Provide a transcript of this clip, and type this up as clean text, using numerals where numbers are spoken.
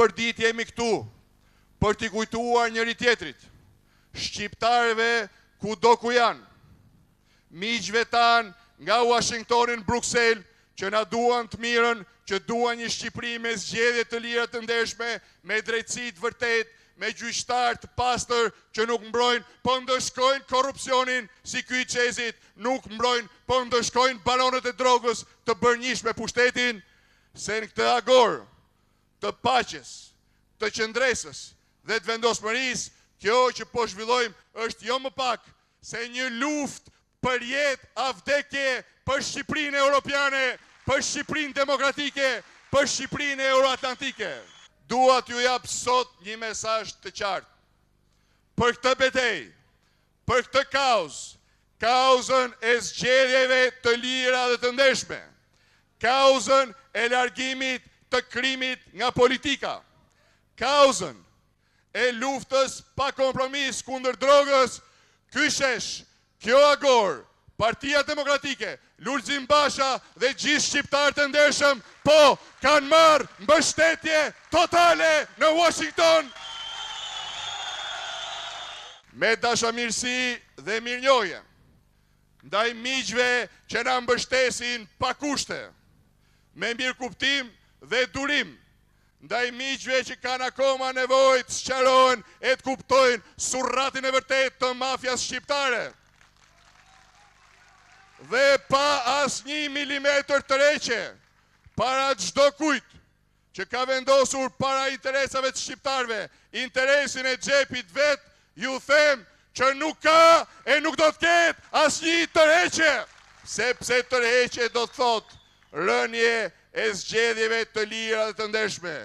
përdit jemi këtu për t'i kujtuar njëri tjetrit, shqiptarëve kudo ku janë, miqve tanë nga Washingtonin, Bruxelles, që na duan të mirën, që duan një Shqipëri me zgjedhje të lira të ndershme, me drejtësi të vërtet, me gjyqtar të pastër që nuk mbrojnë, po ndëshkojnë korrupsionin si ky i Çezit, nuk mbrojnë, po ndëshkojnë balonet e drogës të bërnjish me pushtetin, se në këtë agor të paqes, të qëndresës dhe të vendosmërisë, kjo që po zhvillojmë është jo më pak se një luftë për jetë a vdekje për Shqipërinë europiane, për Shqipërinë demokratike, për Shqipërinë euroatlantike. Dua t'ju jap sot një mesazh të qartë. Për këtë betejë, për këtë kauzën e zgjedhjeve të lira dhe të ndershme, kauzën e largimit të krimit nga politika, kauzën e luftës pa kompromis kundër drogës, ky shesh, kjo agor, Partia Demokratike, Lulzim Basha dhe gjithë shqiptarët e ndershëm, po kanë marrë mbështetje totale në Washington. Me dashamirësi dhe mirënjohje, ndaj miqve që na mbështesin pa kushte, me mirëkuptim dhe durim, ndaj miqve që kanë akoma nevojë të sqarohen e të kuptojnë surratin e vërtet të mafias shqiptare. Dhe pa asnjë milimetër të reqe, para çdo kujt që ka vendosur para interesave të shqiptarëve, interesin e xhepit vet, ju them që nuk ka e nuk do të ketë asnjë të reqe, sepse të reqe do të thotë rënje e zgjedhjeve të lira dhe të ndershme.